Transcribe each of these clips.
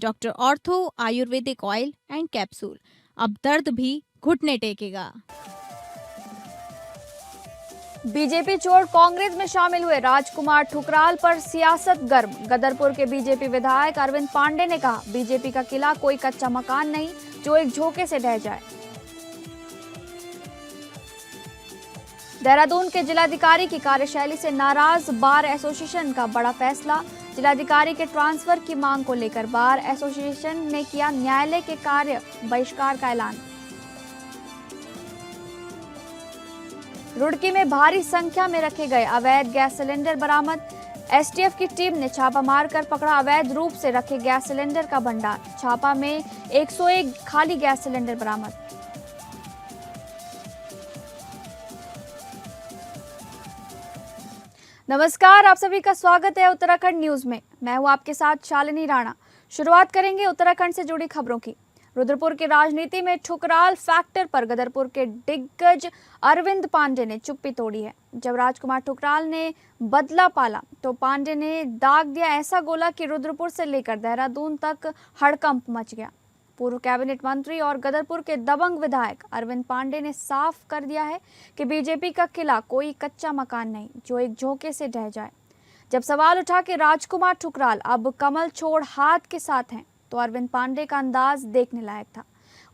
Doctor ortho Ayurvedic oil and capsule. अब दर्द भी घुटने टेकेगा। बीजेपी छोड़ कांग्रेस में शामिल हुए राजकुमार ठुकराल पर सियासत गर्म। गदरपुर के बीजेपी विधायक अरविंद पांडे ने कहा, बीजेपी का किला कोई कच्चा मकान नहीं जो एक झोंके से ढह जाए। देहरादून के जिलाधिकारी की कार्यशैली से नाराज बार एसोसिएशन का बड़ा फैसला। जिलाधिकारी के ट्रांसफर की मांग को लेकर बार एसोसिएशन ने किया न्यायालय के कार्य बहिष्कार का ऐलान। रुड़की में भारी संख्या में रखे गए अवैध गैस सिलेंडर बरामद। एसटीएफ की टीम ने छापा मारकर पकड़ा अवैध रूप से रखे गैस सिलेंडर का भंडार। छापा में 101 खाली गैस सिलेंडर बरामद। नमस्कार, आप सभी का स्वागत है उत्तराखंड न्यूज में। मैं हूं आपके साथ शालिनी राणा। शुरुआत करेंगे उत्तराखंड से जुड़ी खबरों की। रुद्रपुर की राजनीति में ठुकराल फैक्टर पर गदरपुर के दिग्गज अरविंद पांडे ने चुप्पी तोड़ी है। जब राजकुमार ठुकराल ने बदला पाला तो पांडे ने दाग दिया ऐसा गोला कि रुद्रपुर से लेकर देहरादून तक हड़कंप मच गया। पूर्व कैबिनेट मंत्री और गदरपुर के दबंग विधायक अरविंद पांडे ने साफ कर दिया है कि बीजेपी का किला कोई कच्चा मकान नहीं जो एक झोंके से ढह जाए। जब सवाल उठा कि राजकुमार ठुकराल अब कमल छोड़ हाथ के साथ हैं, तो अरविंद पांडे का अंदाज देखने लायक था।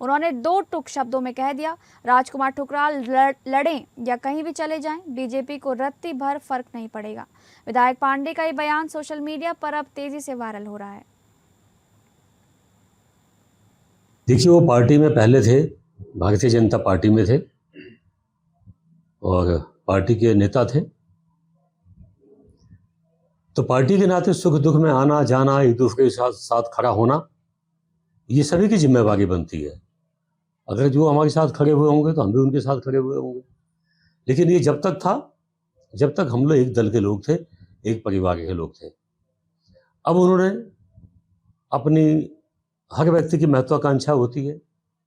उन्होंने दो टुक शब्दों में कह दिया, राजकुमार ठुकराल लड़ें या कहीं भी चले जाएं, बीजेपी को रत्ती भर फर्क नहीं पड़ेगा। विधायक पांडे का ये बयान सोशल मीडिया पर अब तेजी से वायरल हो रहा है। देखिए, वो पार्टी में पहले थे, भारतीय जनता पार्टी में थे और पार्टी के नेता थे, तो पार्टी के नाते सुख दुख में आना जाना, एक दूसरे के साथ खड़ा होना, ये सभी की जिम्मेवारी बनती है। अगर जो हमारे साथ खड़े हुए होंगे तो हम भी उनके साथ खड़े हुए होंगे। लेकिन ये जब तक था, जब तक हम लोग एक दल के लोग थे, एक परिवार के लोग थे। अब उन्होंने अपनी, हर व्यक्ति की महत्वाकांक्षा होती है,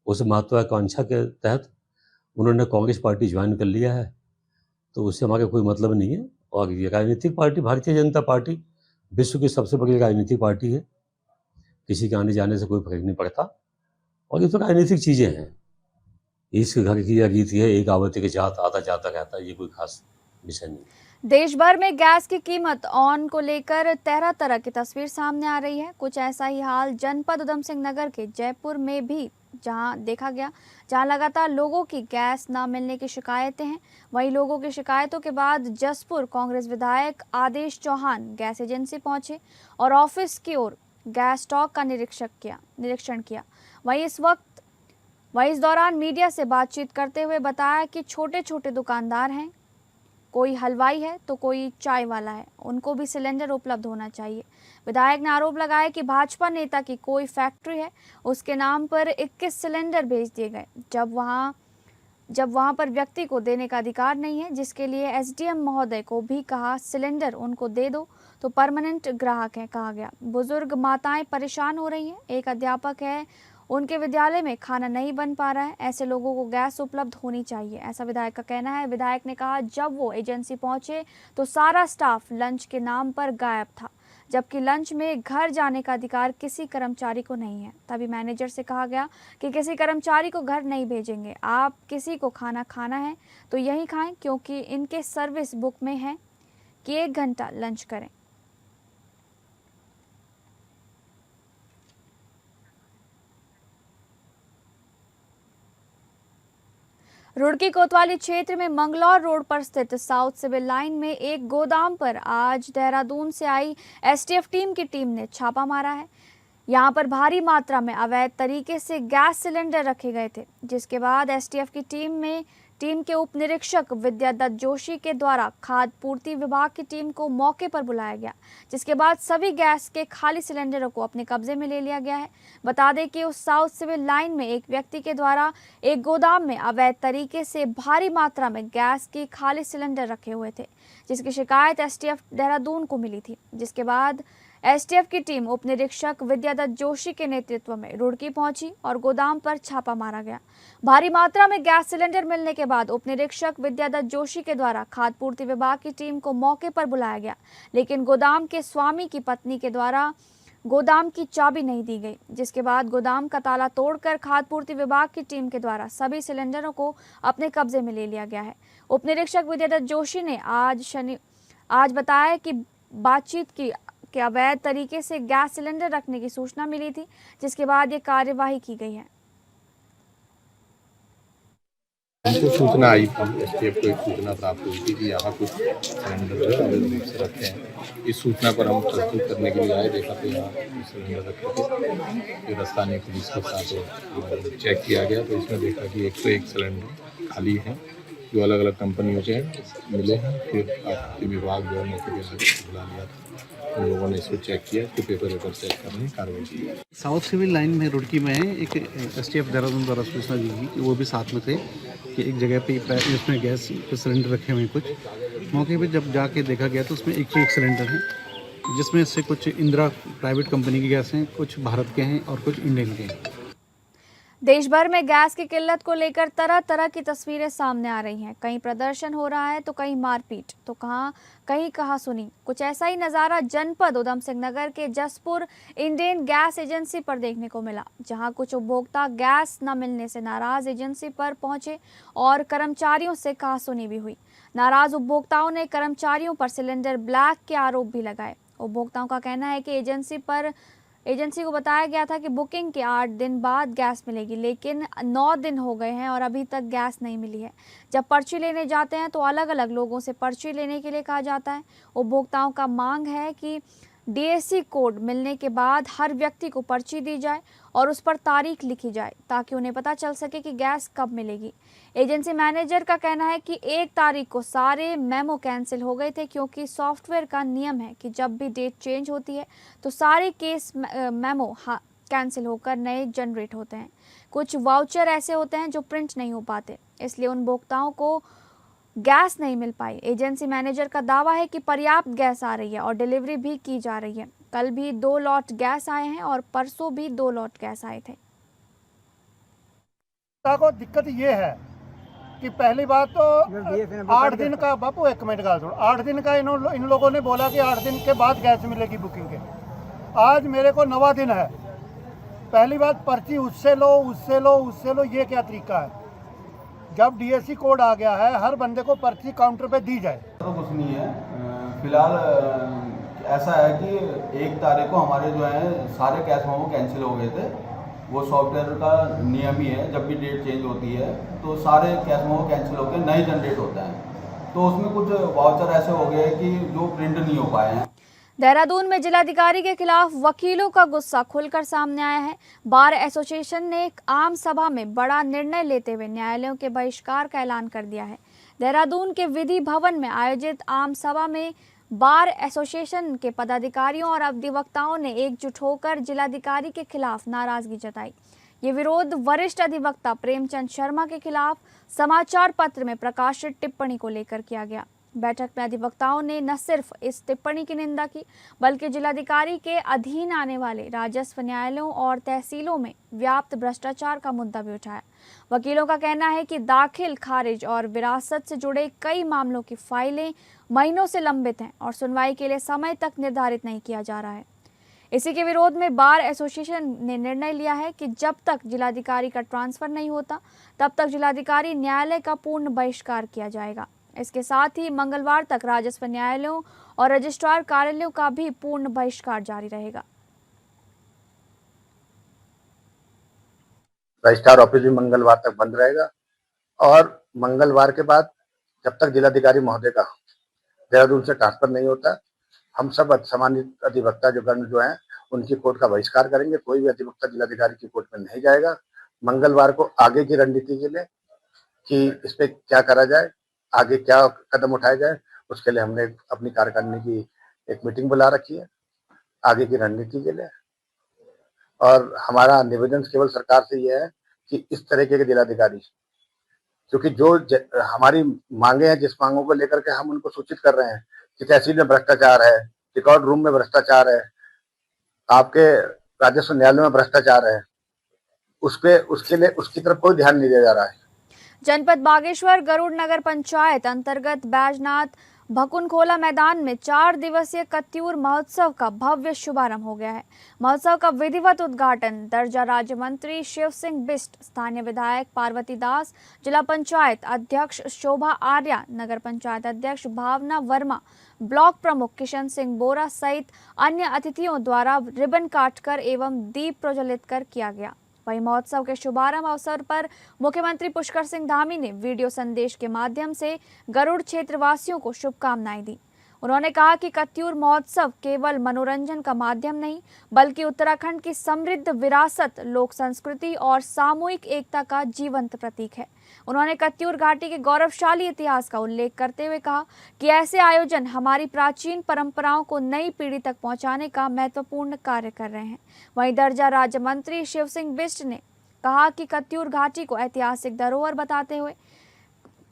उस महत्वाकांक्षा के तहत उन्होंने कांग्रेस पार्टी ज्वाइन कर लिया है, तो उससे हमारा कोई मतलब नहीं है। और ये राजनीतिक पार्टी, भारतीय जनता पार्टी विश्व की सबसे बड़ी राजनीतिक पार्टी है, किसी के आने जाने से कोई फर्क नहीं पड़ता। और ये तो राजनीतिक चीज़ें हैं, इसके घर की या रीति है, एक आवती के जात आता जाता रहता है, ये कोई खास विषय नहीं। देश भर में गैस की कीमत ऑन को लेकर तरह तरह की तस्वीर सामने आ रही है। कुछ ऐसा ही हाल जनपद उधम सिंह नगर के जयपुर में भी जहां देखा गया, जहां लगातार लोगों की गैस न मिलने की शिकायतें हैं। वहीं लोगों की शिकायतों के बाद जसपुर कांग्रेस विधायक आदेश चौहान गैस एजेंसी पहुंचे और ऑफिस की ओर गैस स्टॉक का निरीक्षण किया। वहीं इस दौरान मीडिया से बातचीत करते हुए बताया कि छोटे छोटे दुकानदार हैं, कोई हलवाई है तो कोई चाय वाला है, उनको भी सिलेंडर उपलब्ध होना चाहिए। विधायक ने आरोप लगाया कि भाजपा नेता की कोई फैक्ट्री है, उसके नाम पर 21 सिलेंडर भेज दिए गए, जब वहां पर व्यक्ति को देने का अधिकार नहीं है, जिसके लिए एसडीएम महोदय को भी कहा सिलेंडर उनको दे दो तो परमानेंट ग्राहक है कहा गया। बुजुर्ग माताएं परेशान हो रही हैं। एक अध्यापक है, उनके विद्यालय में खाना नहीं बन पा रहा है, ऐसे लोगों को गैस उपलब्ध होनी चाहिए, ऐसा विधायक का कहना है। विधायक ने कहा जब वो एजेंसी पहुंचे तो सारा स्टाफ लंच के नाम पर गायब था, जबकि लंच में घर जाने का अधिकार किसी कर्मचारी को नहीं है। तभी मैनेजर से कहा गया कि किसी कर्मचारी को घर नहीं भेजेंगे, आप किसी को खाना है तो यहीं खाएं, क्योंकि इनके सर्विस बुक में है कि 1 घंटा लंच करें। रुड़की कोतवाली क्षेत्र में मंगलौर रोड पर स्थित साउथ सिविल लाइन में एक गोदाम पर आज देहरादून से आई एसटीएफ की टीम ने छापा मारा है। यहां पर भारी मात्रा में अवैध तरीके से गैस सिलेंडर रखे गए थे, जिसके बाद एसटीएफ की टीम के उप निरीक्षक विद्यादत्त जोशी के द्वारा खाद्य पूर्ति विभाग की टीम को मौके पर बुलाया गया, जिसके बाद सभी गैस के खाली सिलेंडरों को अपने कब्जे में ले लिया गया है। बता दें कि उस साउथ सिविल लाइन में एक व्यक्ति के द्वारा एक गोदाम में अवैध तरीके से भारी मात्रा में गैस की खाली सिलेंडर रखे हुए थे, जिसकी शिकायत एसटीएफ देहरादून को मिली थी, जिसके बाद एसटीएफ की टीम उप निरीक्षक विद्यादत्त जोशी के नेतृत्व में रुड़की पहुंची और गोदाम पर छापा मारा गया। भारी मात्रा में गैस सिलेंडर मिलने के बाद उप निरीक्षक विद्यादत्त जोशी के द्वारा खाद्य पूर्ति विभाग की टीम को मौके पर बुलाया गया, लेकिन गोदाम के स्वामी की पत्नी के द्वारा गोदाम की चाबी नहीं दी गई, जिसके बाद गोदाम का ताला तोड़कर खाद्य पूर्ति विभाग की टीम के द्वारा सभी सिलेंडरों को अपने कब्जे में ले लिया गया है। उप निरीक्षक विद्यादत्त जोशी ने आज बताया कि बातचीत की कि अवैध तरीके से गैस सिलेंडर रखने की सूचना मिली थी, जिसके बाद ये कार्यवाही की गई है। हमको सूचना आई थी, एसटीएफ को एक सूचना प्राप्त हुई थी कि यहाँ कुछ सिलेंडर जो है अवैध रूप से रखे हैं। इस सूचना पर हम तस्दीक करने के लिए आए, देखा तो यहाँ सिलेंडर रखे थे। फिर स्थानीय पुलिस के साथ चेक किया गया तो इसमें देखा कि 101 सिलेंडर खाली हैं जो अलग अलग कंपनियों से मिले हैं। फिर आपूर्ति विभाग जो है मौके पर बुला लिया था, उन लोगों ने इसको चेक किया, इसके पेपर चेक करने की कार्रवाई की। साउथ सिविल लाइन में रुड़की में है एक एसटीएफ देहरादून द्वारा सूचना दी गई कि वो भी साथ में थे कि एक जगह पे इसमें गैस के सिलेंडर रखे हुए हैं। कुछ मौके पे जब जाके देखा गया तो उसमें 101 सिलेंडर हैं, जिसमें से कुछ इंदिरा प्राइवेट कंपनी की गैस हैं, कुछ भारत के हैं और कुछ इंडियन के हैं। देश भर में गैस की किल्लत को लेकर तरह तरह की तस्वीरें सामने आ रही हैं। कहीं प्रदर्शन हो रहा है तो कहीं मारपीट, तो कहीं कहा सुनी। कुछ ऐसा ही नज़ारा जनपद उधम सिंह नगर के जसपुर इंडियन गैस एजेंसी पर देखने को मिला, जहां कुछ उपभोक्ता गैस न मिलने से नाराज एजेंसी पर पहुंचे और कर्मचारियों से कहा सुनी भी हुई। नाराज उपभोक्ताओं ने कर्मचारियों पर सिलेंडर ब्लैक के आरोप भी लगाए। उपभोक्ताओं का कहना है कि एजेंसी को बताया गया था कि बुकिंग के 8 दिन बाद गैस मिलेगी, लेकिन 9 दिन हो गए हैं और अभी तक गैस नहीं मिली है। जब पर्ची लेने जाते हैं तो अलग अलग लोगों से पर्ची लेने के लिए कहा जाता है। उपभोक्ताओं का मांग है कि डीएसी कोड मिलने के बाद हर व्यक्ति को पर्ची दी जाए और उस पर तारीख लिखी जाए ताकि उन्हें पता चल सके कि गैस कब मिलेगी। एजेंसी मैनेजर का कहना है कि 1 तारीख को सारे मेमो कैंसिल हो गए थे, क्योंकि सॉफ्टवेयर का नियम है कि जब भी डेट चेंज होती है तो सारे केस मेमो कैंसिल होकर नए जनरेट होते हैं। कुछ वाउचर ऐसे होते हैं जो प्रिंट नहीं हो पाते, इसलिए उन उपभोक्ताओं को गैस नहीं मिल पाई। एजेंसी मैनेजर का दावा है कि पर्याप्त गैस आ रही है और डिलीवरी भी की जा रही है। कल भी 2 लॉट गैस आए हैं और परसों भी 2 लॉट गैस आए थे। को दिक्कत ये है कि पहली बात तो 8 दिन का, बापू 1 मिनट का छोड़, 8 दिन का इन लोगों ने बोला कि 8 दिन के बाद गैस मिलेगी बुकिंग के। आज मेरे को 9वां दिन है। पहली बात, पर्ची उससे लो, ये क्या तरीका है? जब डीएसी कोड आ गया है, हर बंदे को पर्ची काउंटर पे दी जाए। तो कुछ नहीं है, फिलहाल ऐसा है कि 1 तारीख को हमारे जो है सारे कैश मोमो कैंसिल हो गए थे। वो सॉफ्टवेयर का नियम ही है, जब भी डेट चेंज होती है तो सारे कैश मोमो कैंसिल होकर नए जनरेट होता है। तो उसमें कुछ वाउचर ऐसे हो गए कि जो प्रिंट नहीं हो पाए हैं। देहरादून में जिलाधिकारी के खिलाफ वकीलों का गुस्सा खुलकर सामने आया है। बार एसोसिएशन ने एक आम सभा में बड़ा निर्णय लेते हुए न्यायालयों के बहिष्कार का ऐलान कर दिया है। देहरादून के विधि भवन में आयोजित आम सभा में बार एसोसिएशन के पदाधिकारियों और अधिवक्ताओं ने एकजुट होकर जिलाधिकारी के खिलाफ नाराजगी जताई। ये विरोध वरिष्ठ अधिवक्ता प्रेमचंद शर्मा के खिलाफ समाचार पत्र में प्रकाशित टिप्पणी को लेकर किया गया। बैठक में अधिवक्ताओं ने न सिर्फ इस टिप्पणी की निंदा की, बल्कि जिलाधिकारी के अधीन आने वाले राजस्व न्यायालयों और तहसीलों में व्याप्त भ्रष्टाचार का मुद्दा भी उठाया। वकीलों का कहना है कि दाखिल, खारिज और विरासत से जुड़े कई मामलों की फाइलें महीनों से लंबित हैं और सुनवाई के लिए समय तक निर्धारित नहीं किया जा रहा है। इसी के विरोध में बार एसोसिएशन ने निर्णय लिया है कि जब तक जिलाधिकारी का ट्रांसफर नहीं होता, तब तक जिलाधिकारी न्यायालय का पूर्ण बहिष्कार किया जाएगा। इसके साथ ही मंगलवार तक राजस्व न्यायालयों और रजिस्ट्रार कार्यालयों का भी पूर्ण बहिष्कार जारी रहेगा। रजिस्ट्रार ऑफिस भी मंगलवार तक बंद रहेगा और मंगलवार के बाद जब तक जिलाधिकारी महोदय का देहरादून से ट्रांसफर नहीं होता, हम सब सम्मानित अधिवक्ता जो हैं उनकी कोर्ट का बहिष्कार करेंगे। कोई भी अधिवक्ता जिलाधिकारी की कोर्ट में नहीं जाएगा। मंगलवार को आगे की रणनीति के लिए कि इस पे क्या करा जाए, आगे क्या कदम उठाया जाए, उसके लिए हमने अपनी कार्यकारिणी की एक मीटिंग बुला रखी है आगे की रणनीति के लिए। और हमारा निवेदन केवल सरकार से यह है कि इस तरीके के जिलाधिकारी, क्योंकि जो हमारी मांगे हैं, जिस मांगों को लेकर के हम उनको सूचित कर रहे हैं कि तहसील में भ्रष्टाचार है, रिकॉर्ड रूम में भ्रष्टाचार है, आपके राजस्व न्यायालय में भ्रष्टाचार है, उसके लिए उसकी तरफ कोई ध्यान नहीं दिया जा रहा है। जनपद बागेश्वर गरुड़ नगर पंचायत अंतर्गत बैजनाथ भकुनखोला मैदान में 4 दिवसीय कत्यूर महोत्सव का भव्य शुभारंभ हो गया है। महोत्सव का विधिवत उद्घाटन दर्जा राज्य मंत्री शिव सिंह बिष्ट, स्थानीय विधायक पार्वती दास, जिला पंचायत अध्यक्ष शोभा आर्या, नगर पंचायत अध्यक्ष भावना वर्मा, ब्लॉक प्रमुख किशन सिंह बोरा सहित अन्य अतिथियों द्वारा रिबन काटकर एवं दीप प्रज्वलित कर किया गया। वहीं महोत्सव के शुभारंभ अवसर पर मुख्यमंत्री पुष्कर सिंह धामी ने वीडियो संदेश के माध्यम से गरुड़ क्षेत्रवासियों को शुभकामनाएं दी। उन्होंने कहा कि कत्यूर महोत्सव केवल मनोरंजन का माध्यम नहीं बल्कि उत्तराखंड की समृद्ध विरासत, लोक संस्कृति और सामूहिक एकता का जीवंत प्रतीक है। उन्होंने कत्यूर घाटी के गौरवशाली इतिहास का उल्लेख करते हुए कहा कि ऐसे आयोजन हमारी प्राचीन परंपराओं को नई पीढ़ी तक पहुंचाने का महत्वपूर्ण कार्य कर रहे हैं। वहीं दर्जा राज्य मंत्री शिव सिंह बिष्ट ने कहा कि कत्यूर घाटी को ऐतिहासिक धरोहर बताते हुए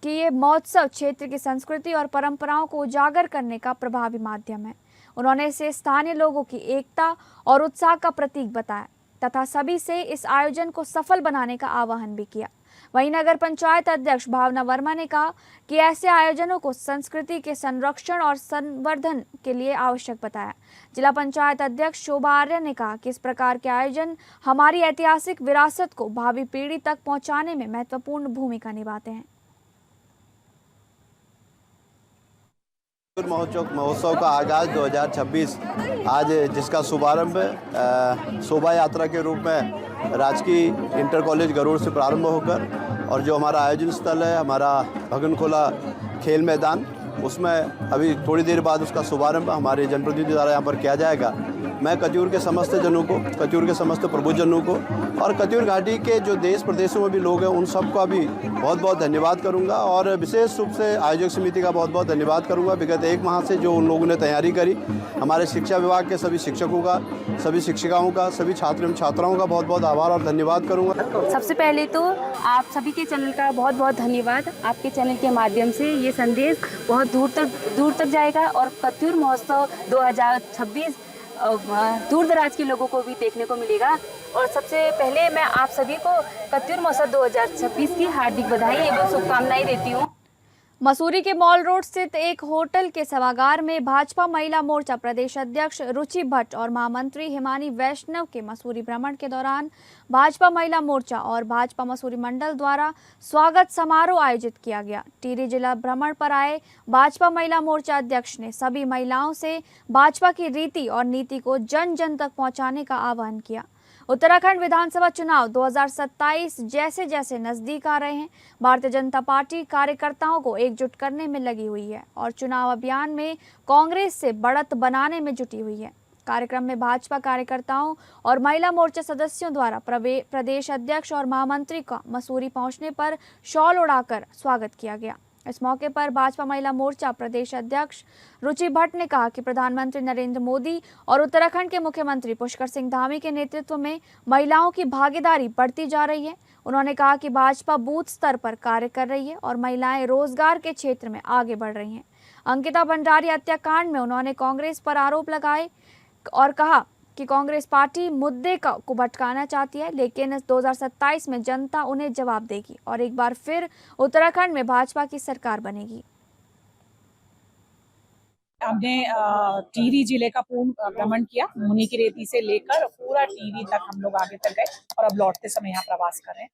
कि ये महोत्सव क्षेत्र की संस्कृति और परंपराओं को उजागर करने का प्रभावी माध्यम है। उन्होंने इसे स्थानीय लोगों की एकता और उत्साह का प्रतीक बताया तथा सभी से इस आयोजन को सफल बनाने का आह्वान भी किया। वहीं नगर पंचायत अध्यक्ष भावना वर्मा ने कहा कि ऐसे आयोजनों को संस्कृति के संरक्षण और संवर्धन के लिए आवश्यक बताया। जिला पंचायत अध्यक्ष शोभा आर्य ने कहा कि इस प्रकार के आयोजन हमारी ऐतिहासिक विरासत को भावी पीढ़ी तक पहुंचाने में महत्वपूर्ण भूमिका निभाते हैं। महोत्सव का आगाज 2026 आज जिसका शुभारंभ शोभा यात्रा के रूप में राजकीय इंटर कॉलेज गरुड़ से प्रारंभ होकर और जो हमारा आयोजन स्थल है हमारा भकुनखोला खेल मैदान, उसमें अभी थोड़ी देर बाद उसका शुभारंभ हमारे जनप्रतिनिधि द्वारा यहाँ पर किया जाएगा। मैं कत्यूर के समस्त जनों को, कत्यूर के समस्त प्रबुद्धजनों को और कत्यूर घाटी के जो देश प्रदेशों में भी लोग हैं उन सबका भी बहुत बहुत धन्यवाद करूंगा और विशेष रूप से आयोजक समिति का बहुत बहुत धन्यवाद करूंगा। विगत 1 माह से जो उन लोगों ने तैयारी करी, हमारे शिक्षा विभाग के सभी शिक्षकों का, सभी शिक्षिकाओं का, सभी छात्र एवं छात्राओं का बहुत बहुत आभार और धन्यवाद करूँगा। सबसे पहले तो आप सभी के चैनल का बहुत बहुत धन्यवाद। आपके चैनल के माध्यम से ये संदेश बहुत दूर तक जाएगा और कत्यूर महोत्सव 2026 दूर दराज के लोगों को भी देखने को मिलेगा। और सबसे पहले मैं आप सभी को कत्यूर महोत्सव 2026 की हार्दिक बधाई एवं शुभकामनाएं देती हूँ। मसूरी के मॉल रोड स्थित एक होटल के सभागार में भाजपा महिला मोर्चा प्रदेश अध्यक्ष रुचि भट्ट और महामंत्री हिमानी वैष्णव के मसूरी भ्रमण के दौरान भाजपा महिला मोर्चा और भाजपा मसूरी मंडल द्वारा स्वागत समारोह आयोजित किया गया। टिहरी जिला भ्रमण पर आए भाजपा महिला मोर्चा अध्यक्ष ने सभी महिलाओं से भाजपा की रीति और नीति को जन जन तक पहुंचाने का आह्वान किया। उत्तराखंड विधानसभा चुनाव 2027 जैसे जैसे नजदीक आ रहे हैं, भारतीय जनता पार्टी कार्यकर्ताओं को एकजुट करने में लगी हुई है और चुनाव अभियान में कांग्रेस से बढ़त बनाने में जुटी हुई है। कार्यक्रम में भाजपा कार्यकर्ताओं और महिला मोर्चा सदस्यों द्वारा प्रदेश अध्यक्ष और महामंत्री का मसूरी पहुंचने पर शॉल उड़ाकर स्वागत किया गया। इस मौके पर भाजपा महिला मोर्चा प्रदेश अध्यक्ष रुचि भट्ट ने कहा कि प्रधानमंत्री नरेंद्र मोदी और उत्तराखंड के मुख्यमंत्री पुष्कर सिंह धामी के नेतृत्व में महिलाओं की भागीदारी बढ़ती जा रही है। उन्होंने कहा कि भाजपा बूथ स्तर पर कार्य कर रही है और महिलाएं रोजगार के क्षेत्र में आगे बढ़ रही हैं। अंकिता भंडारी हत्याकांड में उन्होंने कांग्रेस पर आरोप लगाए और कहा कि कांग्रेस पार्टी मुद्दे को भटकाना चाहती है, लेकिन 2027 में जनता उन्हें जवाब देगी और एक बार फिर उत्तराखंड में भाजपा की सरकार बनेगी। हमने टिहरी जिले का पूर्ण भ्रमण किया, मुनि की रेती से लेकर पूरा टिहरी तक हम लोग आगे तक गए और अब लौटते समय यहाँ प्रवास कर रहे हैं।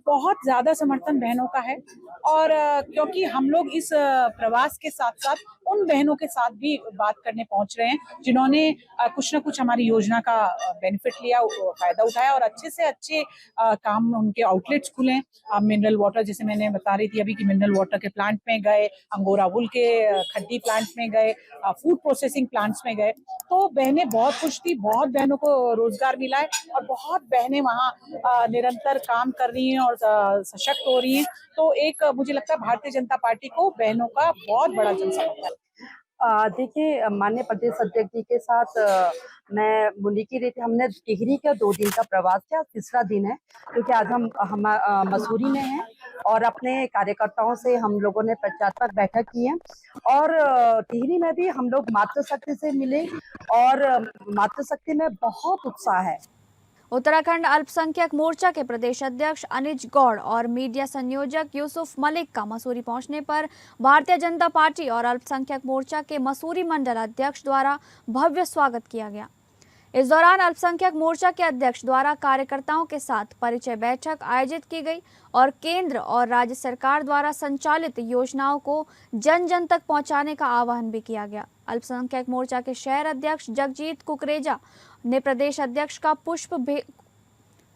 बहुत ज्यादा समर्थन बहनों का है और क्योंकि हम लोग इस प्रवास के साथ साथ उन बहनों के साथ भी बात करने पहुंच रहे हैं जिन्होंने कुछ ना कुछ हमारी योजना का बेनिफिट लिया, फायदा उठाया और अच्छे से अच्छे काम उनके आउटलेट्स खुले। मिनरल वाटर, जैसे मैंने बता रही थी अभी कि मिनरल वाटर के प्लांट में गए, अंगोरा वुल के खड्डी प्लांट में गए, फूड प्रोसेसिंग प्लांट्स में गए, तो बहनें बहुत खुश थी। बहुत बहनों को रोजगार मिला है और बहुत बहनें वहाँ निरंतर काम कर रही हैं और सशक्त हो रही हैं। तो एक मुझे लगता है भारतीय जनता पार्टी को बहनों का बहुत बड़ा जनसमर्थन। देखिए, माननीय प्रदेश अध्यक्ष जी के साथ मैं मुनि की रेती, हमने टिहरी का 2 दिन का प्रवास किया, तीसरा दिन है क्योंकि आज हम मसूरी में हैं और अपने कार्यकर्ताओं से हम लोगों ने प्रचारात्मक बैठक की है और टिहरी में भी हम लोग मातृशक्ति से मिले और मातृशक्ति में बहुत उत्साह है। उत्तराखंड अल्पसंख्यक मोर्चा के प्रदेश अध्यक्ष अनिज गौड़ और मीडिया संयोजक यूसुफ मलिक का मसूरी पहुंचने पर भारतीय जनता पार्टी और अल्पसंख्यक मोर्चा के मसूरी मंडल अध्यक्ष द्वारा भव्य स्वागत किया गया। इस दौरान अल्पसंख्यक मोर्चा के अध्यक्ष द्वारा कार्यकर्ताओं के साथ परिचय बैठक आयोजित की गई और केंद्र और राज्य सरकार द्वारा संचालित योजनाओं को जन जन तक पहुंचाने का आह्वान भी किया गया। अल्पसंख्यक मोर्चा के शहर अध्यक्ष जगजीत कुकरेजा ने प्रदेश अध्यक्ष का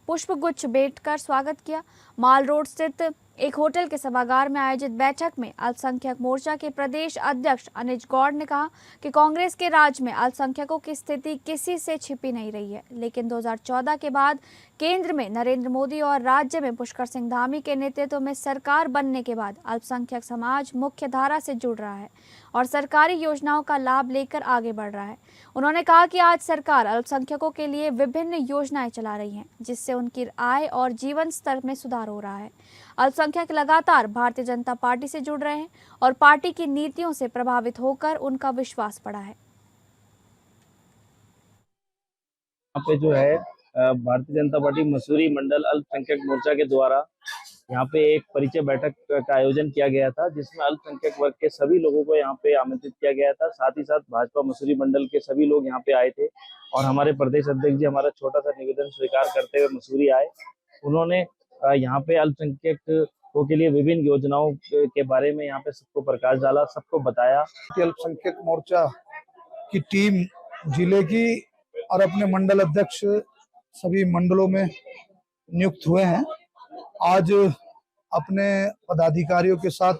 पुष्पगुच्छ भेंट कर स्वागत किया। माल रोड स्थित एक होटल के सभागार में आयोजित बैठक में अल्पसंख्यक मोर्चा के प्रदेश अध्यक्ष अनिज गौड़ ने कहा कि कांग्रेस के राज में अल्पसंख्यकों की स्थिति किसी से छिपी नहीं रही है, लेकिन 2014 के बाद केंद्र में नरेंद्र मोदी और राज्य में पुष्कर सिंह धामी के नेतृत्व में सरकार बनने के बाद अल्पसंख्यक समाज मुख्य धारा से जुड़ रहा है और सरकारी योजनाओं का लाभ लेकर आगे बढ़ रहा है। उन्होंने कहा कि आज सरकार अल्पसंख्यकों के लिए विभिन्न योजनाएं चला रही है, जिससे उनकी आय और जीवन स्तर में सुधार हो रहा है। अल्पसंख्यक लगातार भारतीय जनता पार्टी से जुड़ रहे हैं और पार्टी की नीतियों से प्रभावित होकर उनका विश्वास बढ़ा है। यहाँ पे जो है भारतीय जनता पार्टी मसूरी मंडल अल्पसंख्यक मोर्चा के द्वारा यहाँ पे एक परिचय बैठक का आयोजन किया गया था, जिसमें अल्पसंख्यक वर्ग के सभी लोगों को यहाँ पे आमंत्रित किया गया था। साथ ही साथ भाजपा मसूरी मंडल के सभी लोग यहाँ पे आए थे और हमारे प्रदेश अध्यक्ष जी हमारा छोटा सा निवेदन स्वीकार करते हुए मसूरी आए। उन्होंने यहाँ पे अल्पसंख्यकों के लिए विभिन्न योजनाओं के बारे में यहाँ पे सबको प्रकाश डाला, सबको बताया। अल्पसंख्यक मोर्चा की टीम जिले की और अपने मंडल अध्यक्ष सभी मंडलों में नियुक्त हुए हैं। आज अपने पदाधिकारियों के साथ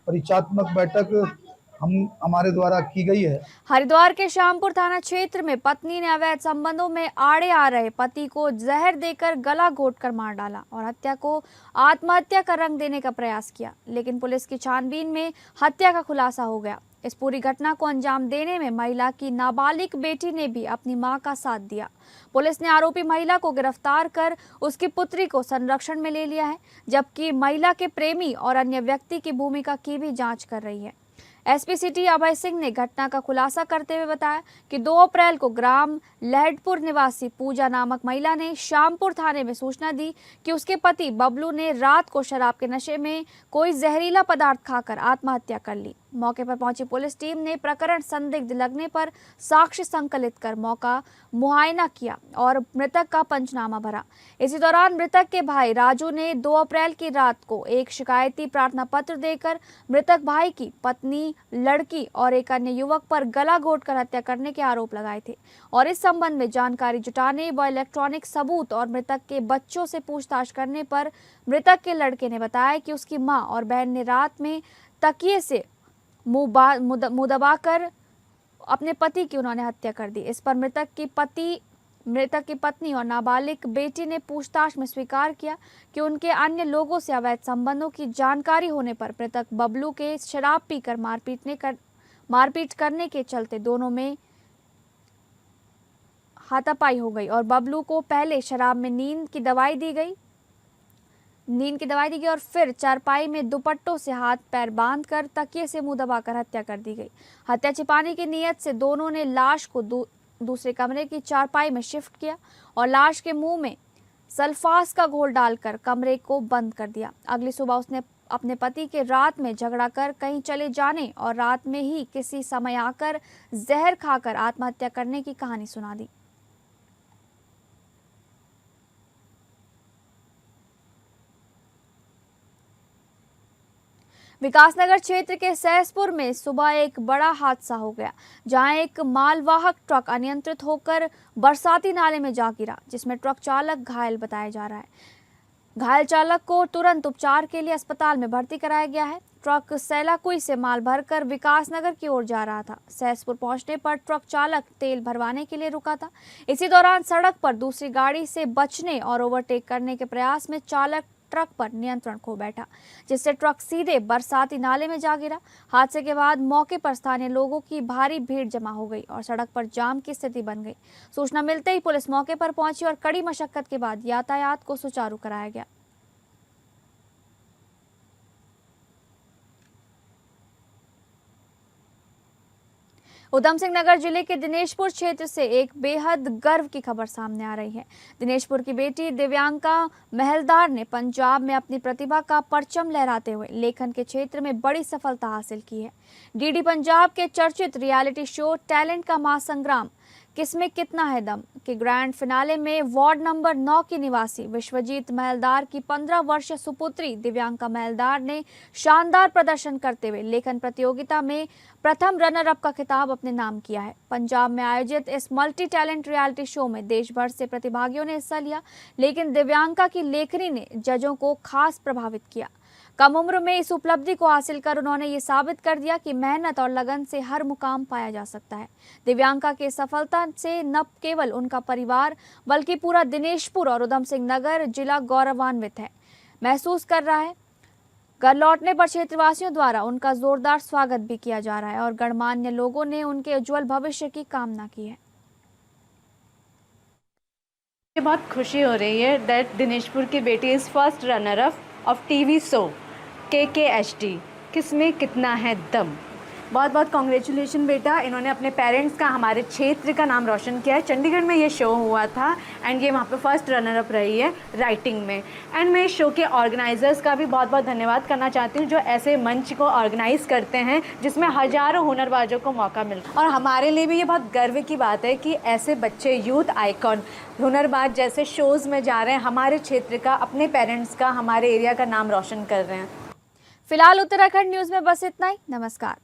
परिचयात्मक बैठक हमारे द्वारा की गई है। हरिद्वार के श्यामपुर थाना क्षेत्र में पत्नी ने अवैध संबंधों में आड़े आ रहे पति को जहर देकर गला घोंटकर मार डाला और हत्या को आत्महत्या का रंग देने का प्रयास किया, लेकिन पुलिस की छानबीन में हत्या का खुलासा हो गया। इस पूरी घटना को अंजाम देने में महिला की नाबालिग बेटी ने भी अपनी मां का साथ दिया। पुलिस ने आरोपी महिला को गिरफ्तार कर उसकी पुत्री को संरक्षण में ले लिया है, जबकि महिला के प्रेमी और अन्य व्यक्ति की भूमिका की भी जांच कर रही है। एसपी सिटी अभय सिंह ने घटना का खुलासा करते हुए बताया कि 2 अप्रैल को ग्राम लहडपुर निवासी पूजा नामक महिला ने श्यामपुर थाने में सूचना दी कि उसके पति बबलू ने रात को शराब के नशे में कोई जहरीला पदार्थ खाकर आत्महत्या कर ली। मौके पर पहुंची पुलिस टीम ने प्रकरण संदिग्ध लगने पर साक्ष्य संकलित कर मौका मुआयना किया और मृतक का पंचनामा भरा। इसी दौरान मृतक के भाई राजू ने 2 अप्रैल की रात को एक शिकायती प्रार्थना पत्र देकर मृतक भाई की पत्नी, लड़की और एक अन्य युवक पर गला घोंटकर हत्या करने के आरोप लगाए थे और इस संबंध में जानकारी जुटाने व इलेक्ट्रॉनिक सबूत और मृतक के बच्चों से पूछताछ करने पर मृतक के लड़के ने बताया कि उसकी मां और बहन ने रात में तकिए से मुंह दबाकर अपने पति की उन्होंने हत्या कर दी। इस पर मृतक की पत्नी और नाबालिग बेटी ने पूछताछ में स्वीकार किया कि उनके अन्य लोगों से अवैध संबंधों की जानकारी होने पर मृतक बबलू के शराब पीकर मारपीट करने के चलते दोनों में हाथापाई हो गई और बबलू को पहले शराब में नींद की दवाई दी गई और फिर चारपाई में दुपट्टों से हाथ पैर बांधकर तकिए से मुंह दबाकर हत्या कर दी गई। हत्या छिपाने की नीयत से दोनों ने लाश को दूसरे कमरे की चारपाई में शिफ्ट किया और लाश के मुंह में सल्फास का घोल डालकर कमरे को बंद कर दिया। अगली सुबह उसने अपने पति के रात में झगड़ा कर कहीं चले जाने और रात में ही किसी समय आकर जहर खाकर आत्महत्या करने की कहानी सुना दी। विकासनगर क्षेत्र के सहसपुर में सुबह एक बड़ा हादसा हो गया, जहां एक मालवाहक ट्रक अनियंत्रित होकर बरसाती नाले में जा गिरा, जिसमें ट्रक चालक घायल बताया जा रहा है। घायल चालक को तुरंत उपचार के लिए अस्पताल में भर्ती कराया गया है। ट्रक सैलाकुई से माल भरकर विकासनगर की ओर जा रहा था। सहसपुर पहुंचने पर ट्रक चालक तेल भरवाने के लिए रुका था। इसी दौरान सड़क पर दूसरी गाड़ी से बचने और ओवरटेक करने के प्रयास में चालक ट्रक पर नियंत्रण खो बैठा, जिससे ट्रक सीधे बरसाती नाले में जा गिरा। हादसे के बाद मौके पर स्थानीय लोगों की भारी भीड़ जमा हो गई और सड़क पर जाम की स्थिति बन गई। सूचना मिलते ही पुलिस मौके पर पहुंची और कड़ी मशक्कत के बाद यातायात को सुचारू कराया गया। उधम सिंह नगर जिले के दिनेशपुर क्षेत्र से एक बेहद गर्व की खबर सामने आ रही है। दिनेशपुर की बेटी दिव्यांका महलदार ने पंजाब में अपनी प्रतिभा का परचम लहराते हुए लेखन के क्षेत्र में बड़ी सफलता हासिल की है। डीडी पंजाब के चर्चित रियलिटी शो टैलेंट का महासंग्राम किसमें कितना है दम के ग्रैंड फिनाले में वार्ड नंबर 9 की निवासी विश्वजीत महलदार की 15 वर्षीय सुपुत्री दिव्यांका महलदार ने शानदार प्रदर्शन करते हुए लेखन प्रतियोगिता में प्रथम रनर अप का खिताब अपने नाम किया है। पंजाब में आयोजित इस मल्टी टैलेंट रियलिटी शो में देश भर से प्रतिभागियों ने हिस्सा लिया, लेकिन दिव्यांका की लेखनी ने जजों को खास प्रभावित किया। कम उम्र में इस उपलब्धि को हासिल कर उन्होंने ये साबित कर दिया कि मेहनत और लगन से हर मुकाम पाया जा सकता है। दिव्यांका के सफलता से न केवल उनका परिवार बल्कि पूरा दिनेशपुर और उधम सिंह नगर जिला गौरवान्वित है महसूस कर रहा है। घर लौटने पर क्षेत्रवासियों द्वारा उनका जोरदार स्वागत भी किया जा रहा है और गणमान्य लोगों ने उनके उज्जवल भविष्य की कामना की है। बहुत खुशी हो रही है दैट दिनेशपुर की बेटी is first runner up of TV show KKHD किसमें कितना है दम। बहुत बहुत कॉन्ग्रेचुलेशन बेटा, इन्होंने अपने पेरेंट्स का, हमारे क्षेत्र का नाम रोशन किया है। चंडीगढ़ में ये शो हुआ था एंड ये वहाँ पे फर्स्ट रनर अप रही है राइटिंग में। एंड मैं इस शो के ऑर्गेनाइजर्स का भी बहुत बहुत धन्यवाद करना चाहती हूँ जो ऐसे मंच को ऑर्गेनाइज़ करते हैं जिसमें हज़ारों हुनरबाजों को मौका मिलता है। और हमारे लिए भी ये बहुत गर्व की बात है कि ऐसे बच्चे यूथ आइकॉन हुनरबाज जैसे शोज़ में जा रहे हैं, हमारे क्षेत्र का, अपने पेरेंट्स का, हमारे एरिया का नाम रोशन कर रहे हैं। फिलहाल उत्तराखंड न्यूज़ में बस इतना ही। नमस्कार।